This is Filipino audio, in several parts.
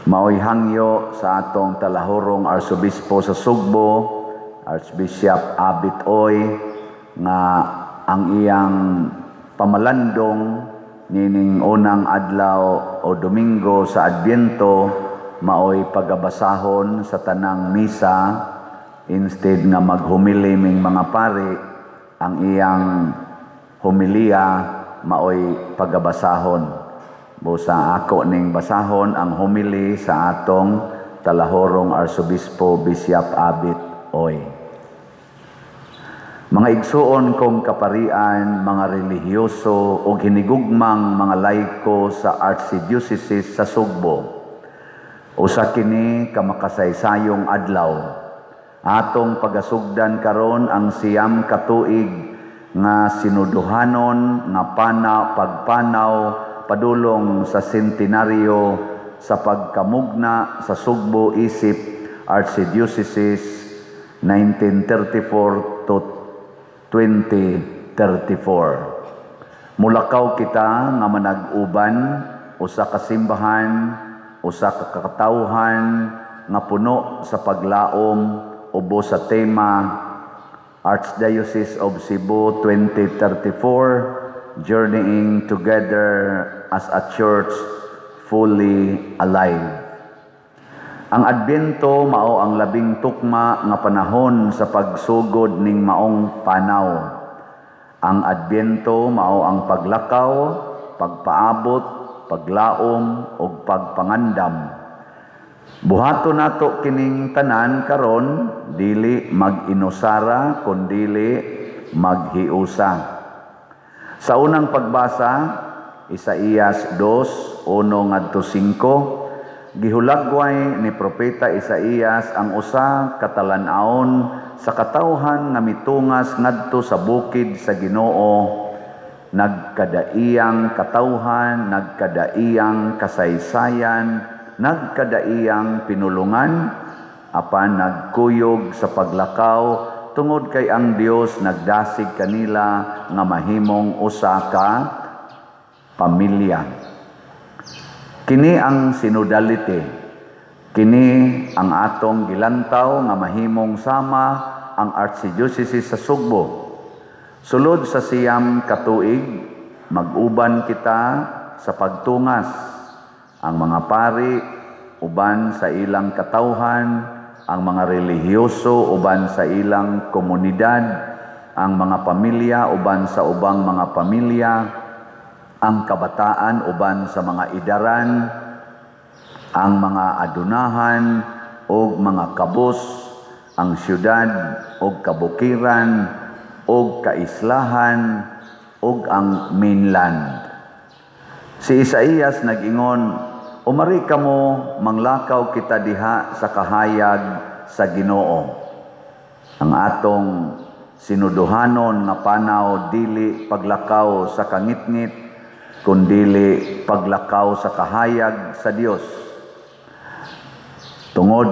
Mao'y hangyo sa atong talahorong Arsobispo sa Sugbo, Archbishop Abit Oy, nga ang iyang pamalandong nining unang adlaw o Domingo sa Adbyento mao'y pagabasahon sa tanang misa instead nga maghumili ming mga pari, ang iyang humilya mao'y pagabasahon. Busa ako ning basahon ang humili sa atong talahorong Arsobispo Bishop Abit Oy. Mga igsuon kong kaparian, mga relihiyoso o hinigugmang mga laiko sa Archdiocese sa Sugbo. Usa kini kamakasaysayong adlaw. Atong pagasugdan karon ang siyam katuig nga sinuduhanon nga pagpanaw padulong sa sentenaryo sa pagkamugna sa Sugbo Isip Archdiocese 1934 to 2034. Mulakaw kita nga manag-uban, usa ka simbahan, usa ka katawhan nga puno sa paglaom ubo sa tema Archdiocese of Cebu 2034, Journeying Together as a Church Fully Alive. Ang Adbyento mao ang labing tukma nga panahon sa pagsugod ning maong panaw. Ang Adbyento mao ang paglakaw, pagpaabot, paglaom ug pagpangandam. Buhaton nato kining tanan karon, dili mag-inusara kundili maghiusa. Sa unang pagbasa, Isaías 2:1-5, gihulagway ni Propeta Isaías ang usa katalan-aon sa katawhan nga mitungas ngadto sa bukid sa Ginoo, nagkadaiyang katawhan, nagkadaiyang kasaysayan, nagkadaiyang pinulungan, apan nagkuyog sa paglakaw tungod kay ang Dios nagdasig kanila nga mahimong usa ka pamilya. Kini ang synodality. Kini ang atong gilantaw nga mahimong sama ang Archdiocese sa Sugbo. Sulod sa siyam katuig, mag-uban kita sa pagtungas. Ang mga pari uban sa ilang katawhan, ang mga relihiyoso uban sa ilang komunidad, ang mga pamilya uban sa ubang mga pamilya, ang kabataan uban sa mga idaran, ang mga adunahan o mga kabus, ang syudad o kabukiran o kaislahan o ang mainland. Si Isaías nag-ingon, umari kamo, manglakaw kita diha sa kahayag sa Ginoo. Ang atong sinuduhanon nga panaw dili paglakaw sa kangitngit, kundili paglakaw sa kahayag sa Dios. Tungod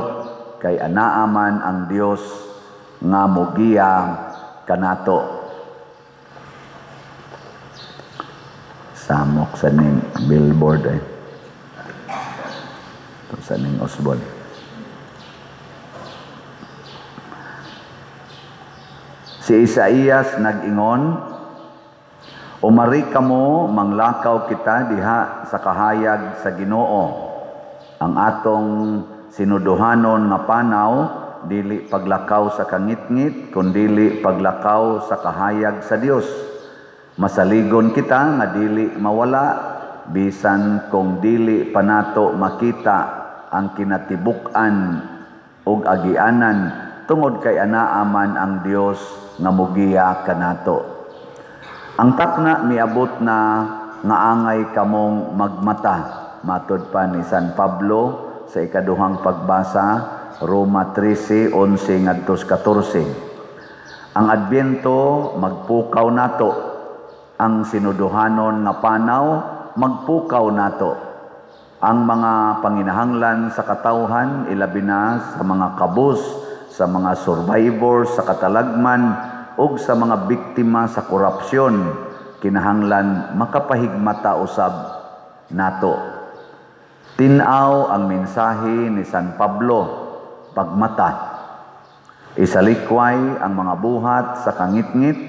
kay anaa man ang Dios nga mogiya kanato. Samok sa ning billboard sa ning Osborne. Si Isaías nag-ingon, umari kamo, manglakaw kita diha sa kahayag sa Ginoo. Ang atong sinuduhanon nga panaw, dili paglakaw sa kangitngit, kundili paglakaw sa kahayag sa Dios. Masaligon kita nga dili mawala, bisan kung dili panato makita ang kinatibuk-an ug agianan tungod kay anaa man ang Dios nga mogiya kanato. Ang takna miabot na nga angay kamong magmata, matud pa ni San Pablo sa ikaduhang pagbasa, Roma 13:11-14. Ang Adbyento magpukaw nato, ang sinuduhanon nga panaw magpukaw nato. Ang mga panginahanglan sa katawhan, ilabi na sa mga kabus, sa mga survivors sa katalagman, o sa mga biktima sa korupsyon, kinahanglan makapahigmata usab nato. Tinaw ang mensahe ni San Pablo, pagmata. Isalikway ang mga buhat sa kangitngit,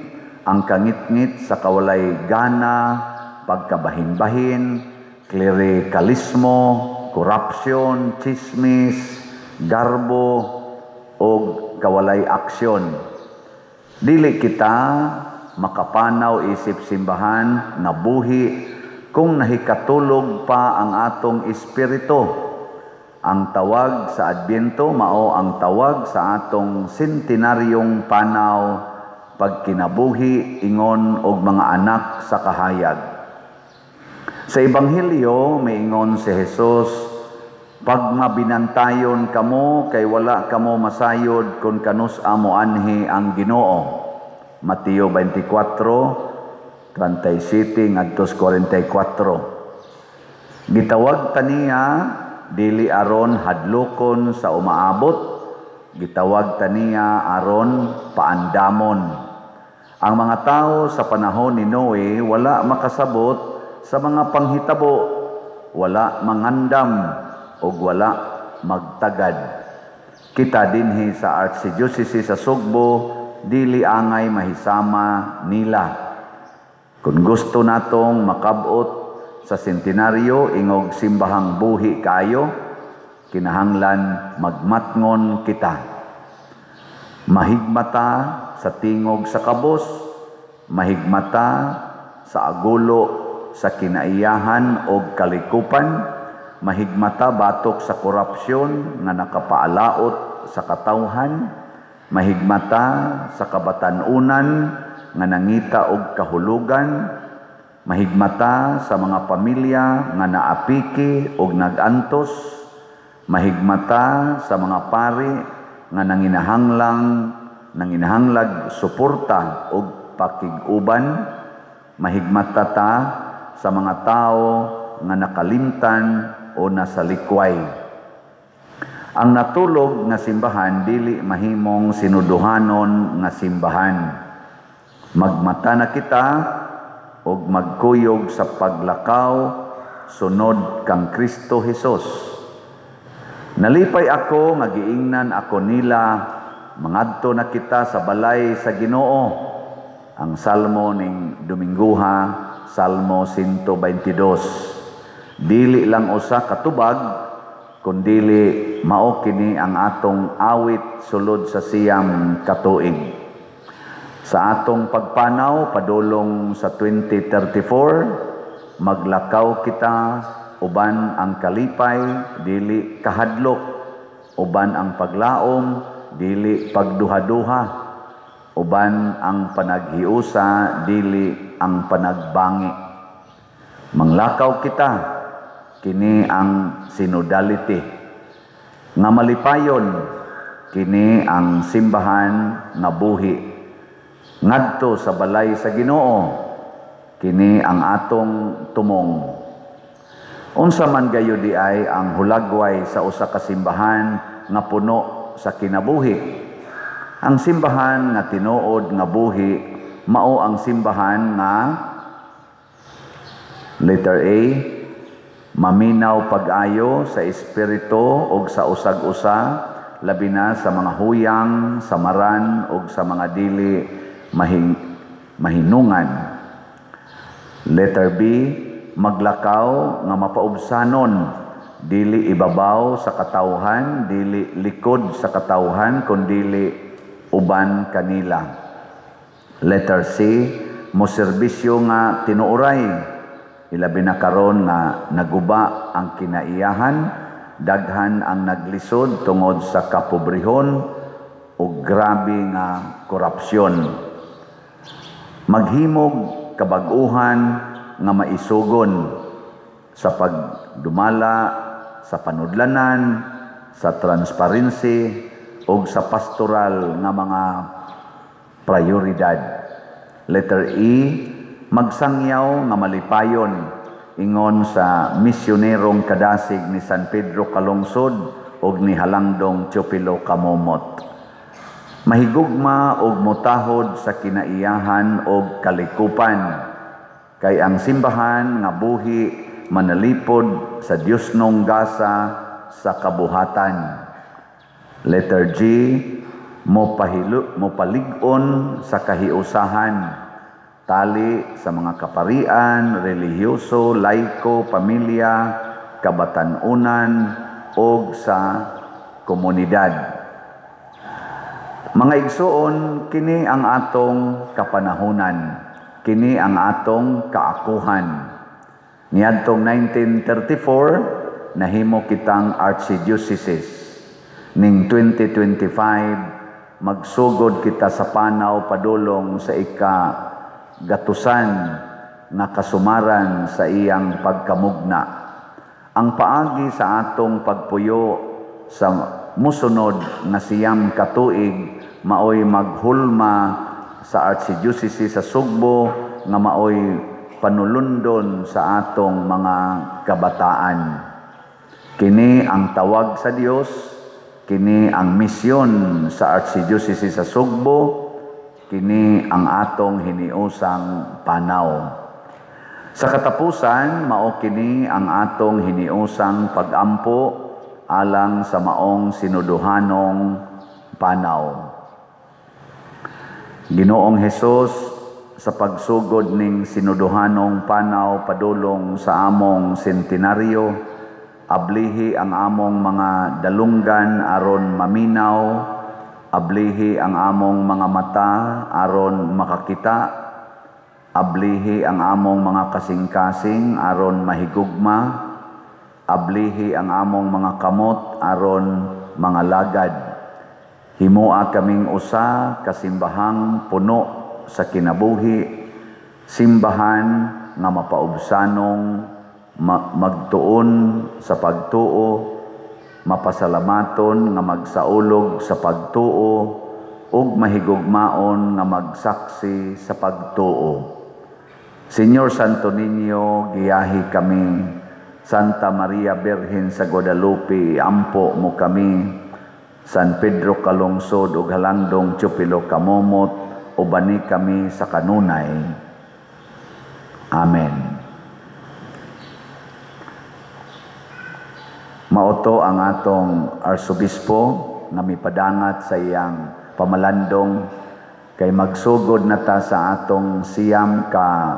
ang kangitngit sa kawalay gana, pagkabahin-bahin, klerikalismo, korupsyon, chismis, garbo, o kawalay aksyon. Dili kita makapanaw isip simbahan nga buhi kung nahikatulog pa ang atong espiritu. Ang tawag sa Adbyento mao ang tawag sa atong sentenaryong panaw, pagkinabuhi, ingon og mga anak sa kahayag. Sa Ebanghelyo maingon si Jesus, pag mabinantayon kamo kay wala kamo masayod kung kanus amo anhi ang Ginoo. Mateo 24:37 ngadto 44. Gitawag taniya dili aron hadlokon sa umaabot, gitawag taniya aron paandamon. Ang mga tao sa panahon ni Noe wala makasabot sa mga panghitabo, wala mangandam ug wala magtagad. Kita dinhi sa Archdiocese sa Sugbo dili angay mahisama nila. Kung gusto natong makabot sa sentenaryo ingog simbahang buhi kayo, kinahanglan magmatngon kita. Mahigmata sa tingog sa kabos, mahigmata sa agulo sa kinaiyahan o kalikupan, mahigmata batok sa korupsyon nga nakapaalaot sa katawhan, mahigmata sa kabatanunan nga nangita og kahulugan, mahigmata sa mga pamilya nga naapiki og nagantos, mahigmata sa mga pari nga nanginahanglag suporta og pakig-uban, mahigmata ta sa mga tao nga nakalimtan o nasalikway. Ang natulog nga simbahan dili mahimong sinuduhanon nga simbahan. Magmata na kita og magkuyog sa paglakaw sunod kang Kristo Hesus. Nalipay ako nga giingnan ako nila, mangadto na kita sa balay sa Ginoo. Ang salmo ning Dominguha, Salmo 122. Dili lang usa ka tubag, kundili mao kini ang atong awit sulod sa siyam ka tuig. Sa atong pagpanaw padulong sa 2034, maglakaw kita uban ang kalipay dili kahadlok, uban ang paglaom dili pagduha-duha, uban ang panaghiusa dili ang panagbangi. Manglakaw kita, kini ang synodality. Nga malipayon, kini ang simbahan nga buhi. Ngadto sa balay sa Ginoo, kini ang atong tumong. Unsa man gayo di ay ang hulagway sa usa ka simbahan nga puno sa kinabuhi. Ang simbahan nga tinuod nga buhi mao ang simbahan nga letter A, maminaw pag-ayo sa espiritu ug sa usag-usa, labi na sa mga huyang, samaran ug sa mga dili mahinungan. Letter B, maglakaw nga mapaubsanon, dili ibabaw sa katawhan, dili likod sa katawhan, kundi uban kanila. Letter C, moserbisyo nga tinuoray, ilabi na karon nga naguba ang kinaiyahan, daghan ang naglisod tungod sa kapobrehon o grabe nga korupsyon. Maghimog kabag-uhan nga maisugon sa pagdumala sa panudlanan, sa transparency o sa pastoral nga mga prioridad. Letter E, magsangyaw nga malipayon ingon sa misyonerong kadasig ni San Pedro Calungsod ug ni Halangdong Teopilo Kamomot. Mahigugma og mutahod sa kinaiyahan og kalikupan, kay ang simbahan nga buhi manalipod sa Diyos nung gasa sa kabuhatan. Letter G, mopalig-on sa kahiusahan, tali sa mga kaparian, relihiyoso, laiko, pamilya, kabatanunan, o sa komunidad. Mga igsoon, kini ang atong kapanahunan, kini ang atong kaakuhan. Niadtong 1934, nahimo kitang archdiocese. Ning 2025, magsugod kita sa panaw padulong sa gatusan na kasumaran sa iyang pagkamugna. Ang paagi sa atong pagpuyo sa musunod nga siyam katuig maoy maghulma sa archdiocese sa Sugbo nga maoy panulundon sa atong mga kabataan. Kini ang tawag sa Dios, kini ang misyon sa archdiocese sa Sugbo, kini ang atong hiniusang panaw. Sa katapusan, mao kini ang atong hiniusang pag-ampo alang sa maong sinuduhanong panaw. Ginoong Hesus, sa pagsugod ning sinuduhanong panaw padulong sa among sentenaryo, ablihi ang among mga dalunggan aron maminaw, ablihi ang among mga mata aron makakita, ablihi ang among mga kasing-kasing aron mahigugma, ablihi ang among mga kamot aron mga lagad. Himoa kaming usa kasimbahang puno sa kinabuhi, simbahan nga mapaubsanong magtuon sa pagtuo, mapasalamaton nga magsaulog sa pagtuo, ug mahigugmaon nga magsaksi sa pagtuo. Señor Santo Niño, giyahi kami. Santa Maria Birhen sa Guadalupe, ampo mo kami. San Pedro Kalungsod ug Halangdong Tiyupilo Kamomot, ubani kami sa kanunay. Amen. Mauto ang atong arsobispo nga mipadangat sa iyang pamalandong kay magsugod na ta sa atong siyam ka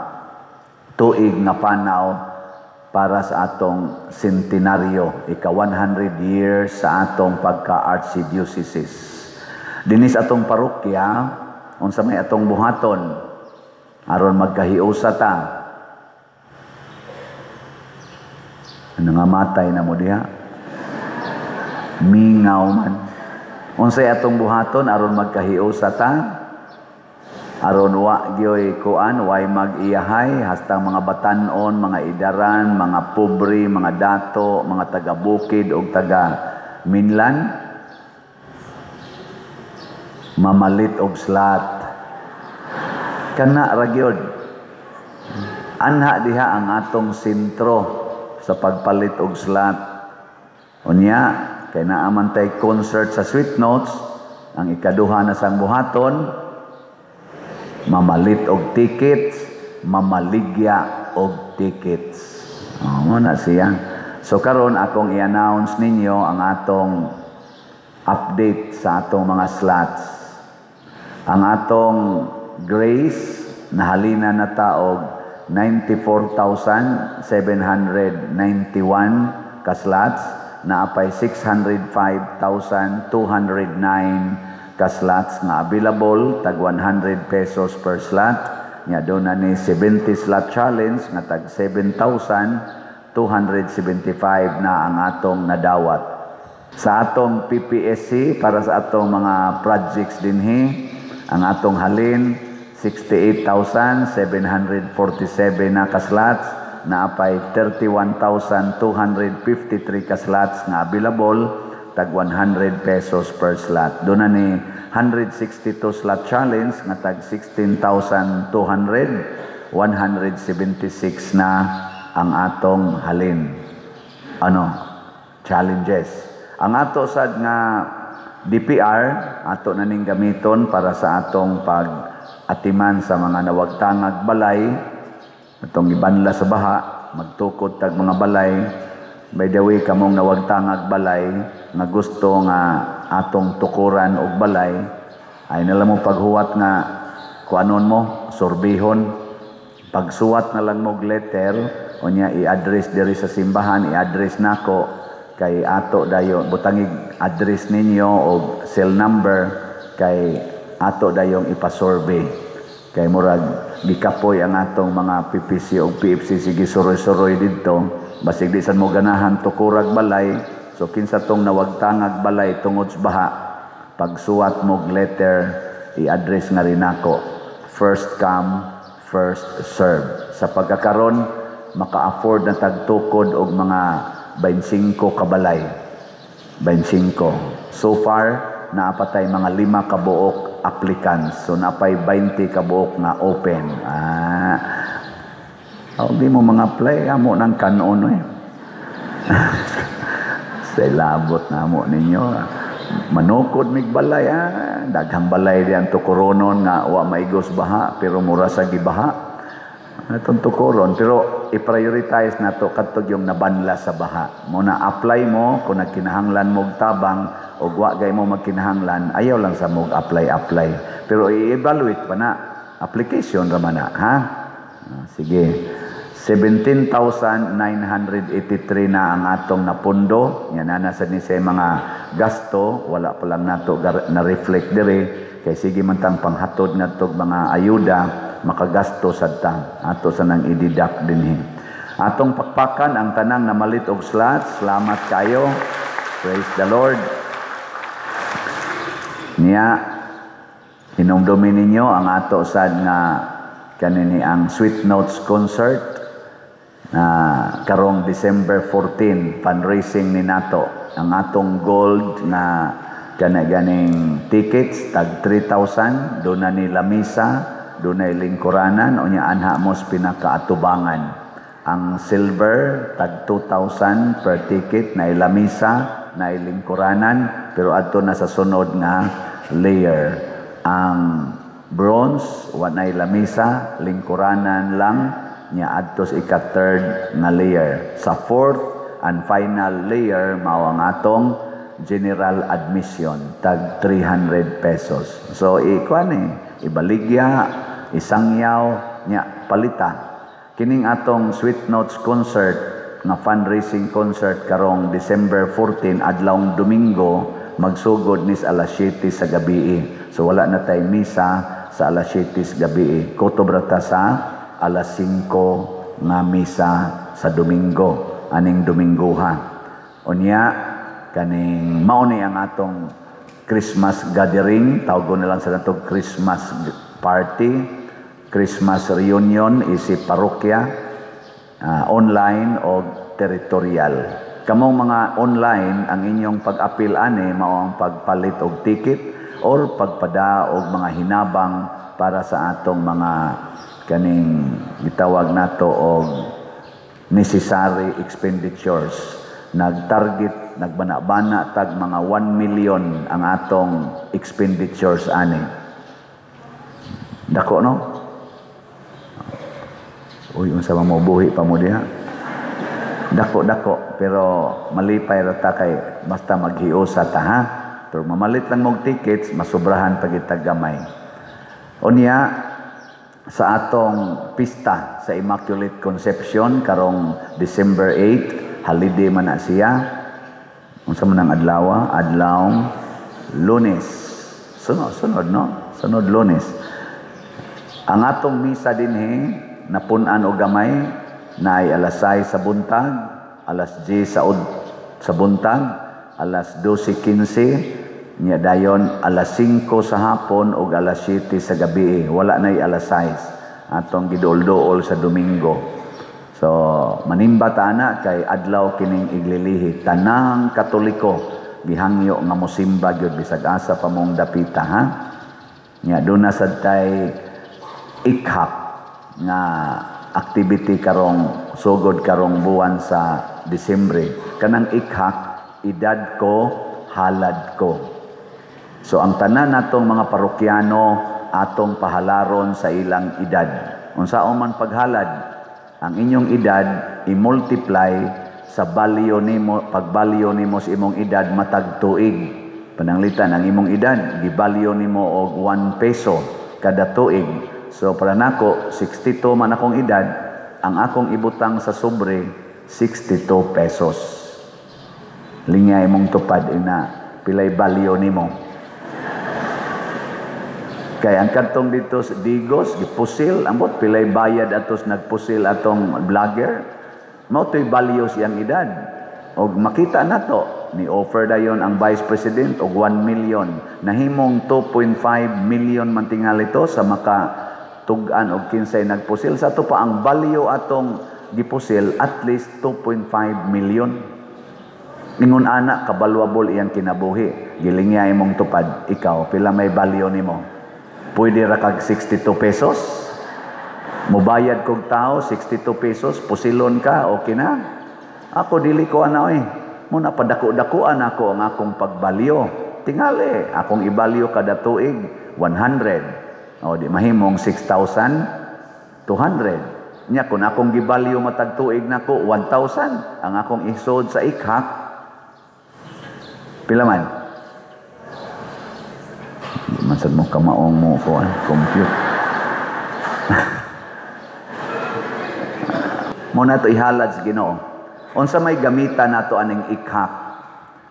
tuig nga panaw para sa atong centenaryo, ika-100 years sa atong pagka-archdiocese. Dinis atong parokya, unsa may atong buhaton aron magkahiusa ta. Ano nga matay na mo diha? Mingaw man. Unsay atong buhaton aron magkahiusa ta? Aron wa gyoy kuan, way mag-iyahay hasta mga batanon, mga idaran, mga pobre, mga dato, mga taga-bukid ug taga-minlan, mamalit og slat. Kana ra gyud. Anha diha ang atong sentro sa pagpalit og slat. Unya, kay naaman tay concert sa Sweet Notes, ang ikaduha na sang buhaton, mamalit og tickets, mamaligya og tickets. Mo na siya. So karon akong i-announce ninyo ang atong update sa atong mga slots. Ang atong Grace nahalina na taog 94,791 ka slots, naapay 605,209 ka slots nga available, tag 100 pesos per slot. Nya doon na ni 70 slot challenge nga tag 7,275 na ang atong nadawat. Sa atong PPSC para sa atong mga projects dinhi, ang atong halin 68,747 na ka slots, naapay 31,253 ka slots nga available, tag 100 pesos per slot. Doon na ni 162 slot challenge nga tag 16,200, 176 na ang atong halin. Challenges. Ang ato sad nga DPR, ato na ning gamiton para sa atong pag-atiman sa mga nawagtangag balay, atong ibanla sa baha, magtukod tag mga balay. By the way, kamong nawagtangag balay nga gusto nga atong tukuran og balay, ay nalang mo paghuwat nga kuanon mo, sorbihon. Pagsuwat na lang mo letter, o niya i-address diri sa simbahan, i-address nako kay ato dayon butangig address ninyo o cell number kay ato dayong ipasurvey. Kay murag gikapoy ang atong mga PPC o PFC sige suroy-suroy didto, basig di san mo ganahan tukurag balay. So kinsa tong nawagtangag balay tungod sa baha, pagsuwat mo letter, i-address nga rin ako. First come, first serve. Sa pagkakaron, maka-afford na tagtukod og mga 25 kabalay. 25. So far, naapatay mga 5 kabuok applicants. So napay 20 kabuok nga open. Di mo mga apply, amo ng kanon eh. Sa labot na mo ninyo. Manukod mig balay, daghang balay diyan tukuronon nga wa maigos baha pero mura sa gibaha. Atong tukuron pero i-prioritize nato kadtog yung nabanla sa baha. Muna apply mo kung nagkinahanglan mo tabang o wa gay mo magkinahanglan, ayaw lang sa mo apply. Pero i-evaluate pa na application ra man na, ha? Sige. 17,983 na ang atong napundo. Yan na sa ni sa mga gasto, wala pa lang nato na-reflect dire kay sige man tang panghatod nato mga ayuda makagasto sad ta ato sa nang i-deduct dinhi. Atong pakpakan ang tanang namalit og slots. Salamat kayo. Praise the Lord. Niya hinumdumi ninyo ang ato sad nga kanini ang Sweet Notes concert karong December 14 fundraising ni nato. Ang atong gold na ganing tickets tag 3,000, doon na ni lamisa, doon na lingkuranan o niya anha mos pinakaatubangan. Ang silver tag 2,000 per ticket na lamisa, na lingkuranan, pero adto na sa sunod nga layer. Ang bronze wa na lamisa, lingkuranan lang nya adto sa ika-third nga layer. Sa fourth and final layer mao ang atong general admission tag 300 pesos. So ibaligya, isangyaw nya palita. Kining atong Sweet Notes concert nga fundraising concert karong December 14 adlawng Domingo magsugod nis alas 7 sa gabi. So wala na tay misa sa alas 7 sa gabi. Kutobrata sa alas 5 nga misa sa Domingo, aning Domingoha. Unya kaning mao ni ang atong Christmas gathering, tawgon na lang sa natong Christmas party, Christmas reunion isip parokya, online o territorial. Kamong mga online ang inyong pag-apil ani mao ang pagpalit og ticket or pagpada og mga hinabang para sa atong mga kaning gitawag nato og necessary expenditures. Nag-target, nagbana-bana tag mga 1 million ang atong expenditures ani. Dako no? Uy, unsa mo buhi pa mo diha? Dako pero malipay ra ta kay basta maghiusa ta ha. Pero mamalit lang mong tickets, masubrahan pag gamay. Unya sa atong pista sa Immaculate Conception karong December 8, holiday man na siya. Unsa man ang adlawng Lunes. Sunod no? Sunod Lunes. Ang atong misa dinhi napun-an og gamay na ay alas 6 sa buntag, alas 10 sa buntag, alas 12:15, nya dayon alas 5 sa hapon ug alas 7 sa gabi. Wala nay alas 6 atong giduol-duol sa Domingo. So manimba ta ana kay adlaw kining iglilihi. Tanang Katoliko gihangyo nga mosimba gyud bisag asa pa mong dapita ha. Nya duna sad tay ikhap nga activity karong sugod karong buwan sa Disyembre. Kanang ikhak, edad ko, halad ko. So ang tanan natong mga parokyano atong pahalaron sa ilang edad. Unsaon man paghalad, ang inyong edad i-multiply sa balyo nimo, pagbalyo nimo sa imong edad matag tuig. Pananglitan ang imong edad gibalyo nimo og 1 peso kada tuig. So para nako 62 man akong edad, ang akong ibutang sa sobre 62 pesos. Lingay mong tupad ina pilay balyo nimo. Kaya ang kadtong dito sa Digos, gipusil, ambot pilay bayad atos nagpusil atong vlogger. Mao to'y balyo siyang edad. Og makita na to, ni offer dayon ang Vice President og 1 million. Nahimong 2.5 million man tingali to sa makatugan og kinsay nagpusil. Sa to pa ang balyo atong gipusil, at least 2.5 million. Ingon ana, kabalwabol iyang kinabuhi. Gilingya imong tupad, ikaw, pila may balyo nimo? Pwede ra kag 62 pesos. Mubayad kog tao 62 pesos, pusilon ka, okay na. Ako dili ko ana oy. Muna padako-dakuan ako ang akong pagbalyo. Tingali, akong ibalyo kada tuig 100. O di mahimong 6,200. Nya kun akong gibalyo matag tuig nako 1,000, ang akong isod sa ikhak pila man? Masad mo kamaong mo ko compute. Muna to ihalad sa Ginoo. Unsa may gamitan nato aning ikhak?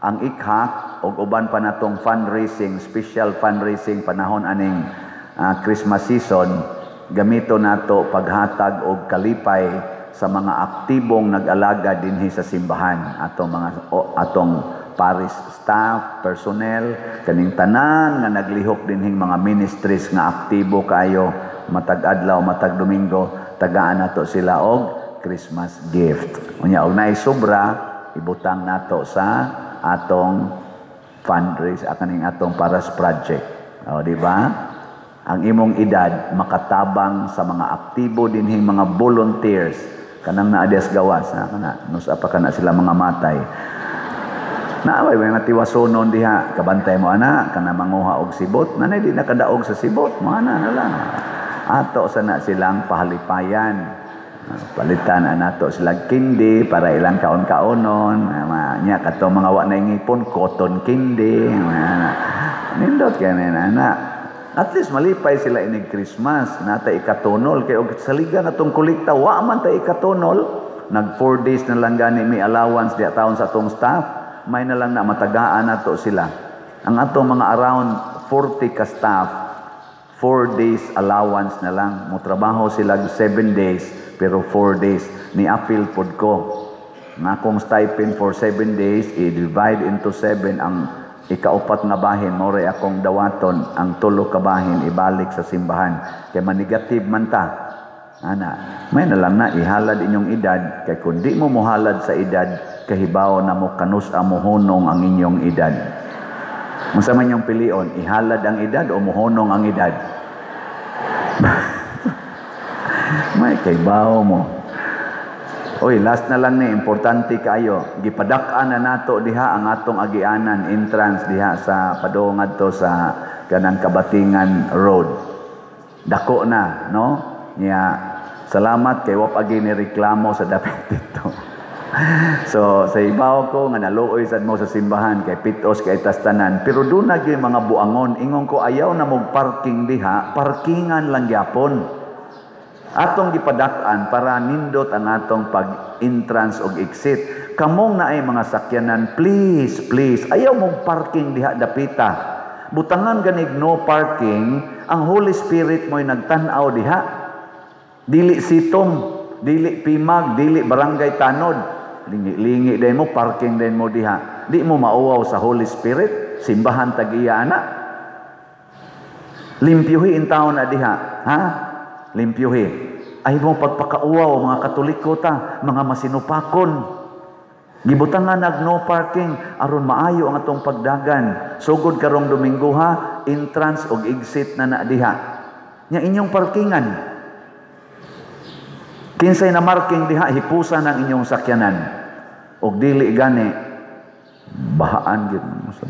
Ang ikhak og uban pa natong fundraising, special fundraising panahon aning Christmas season, gamito nato paghatag og kalipay sa mga aktibong nag-alaga dinhi sa simbahan, atong parish staff, personnel, kaning tanan nga naglihok dinhing mga ministries nga aktibo kayo matag adlaw, matag Domingo, tagaan nato sila og Christmas gift. Unya og naay sobra, ibutang nato sa atong fundraise kaning atong paras project. O di ba? Ang imong edad makatabang sa mga aktibo dinhing mga volunteers kanang naades gawas kana nusa pa kana sila mga matay. Naaway may matiwasonon diha, kabantay mo ana, kana manguha og sibot, nanay di nakadaog sa sibot, mo ana na lang. Ato sana silang pahalipayan. Palitan nato sila kindi para ilang kaon-kaonon. Nya kato mga wa na ngipon, cotton kindi. Nindot kay na. At least malipay sila inig Christmas, nata ikatunol kay og saligan atong kolekta wa man ta ikatunol. Nag 4 days na lang gani may allowance di taon sa atong staff. May na lang na matagaan nato sila. Ang atong mga around 40 ka staff, 4 days allowance na lang. Motrabaho sila 7 days, pero 4 days. Ni-appeal pod ko. Nga akong stipend for 7 days, i-divide into 7 ang ikaupat nga bahin. More akong dawaton, ang tulo ka bahin, ibalik sa simbahan. Kaya manigative man ta. Ana, may na lang na ihalad inyong edad. Kaya kung di mo muhalad sa edad, kahibaw na mo kanus amuhunong ang inyong edad. Unsa man yung pilion, ihalad ang edad o muhunong ang edad? May kahibaw mo. Oy, last na lang ni, importante kayo. Gipadak-an na nato diha ang atong agianan entrance diha sa padungad to sa kanang Kabatingan Road. Dako na, no? Niya salamat kay wap agi ni reklamo sa dapit dito. So sa ibaw ko nga naluoy sad mo sa simbahan kay pitos kay tastanan, pero doon na gyud mga buangon ingon ko ayaw na mo parking diha, parkingan lang gyapon. Atong gipadak-an para nindot ang atong pag-entrance og exit. Kamong naay mga sakyanan, please, ayaw mong parking diha dapita. Butangan ganig no parking, ang Holy Spirit mo'y nagtan-aw diha. Dili Sitom, dili Pimag, dili Barangay Tanod. Lingi din mo, parking din mo diha. Di mo mauwaw sa Holy Spirit, simbahan tagiya ana. Limpyuhi in taon na diha, ha? Limpyuhi. Ay mo pagpakauwaw, mga Katoliko ta, mga masinupakon. Gibutangan nag no parking, aron maayo ang atong pagdagan. Sugod karong Domingo ha, entrance og exit na diha. Nya inyong parkingan. Kinsay na marking diha, hipusan ang inyong sakyanan. Og dili gani, bahaan gid mo sa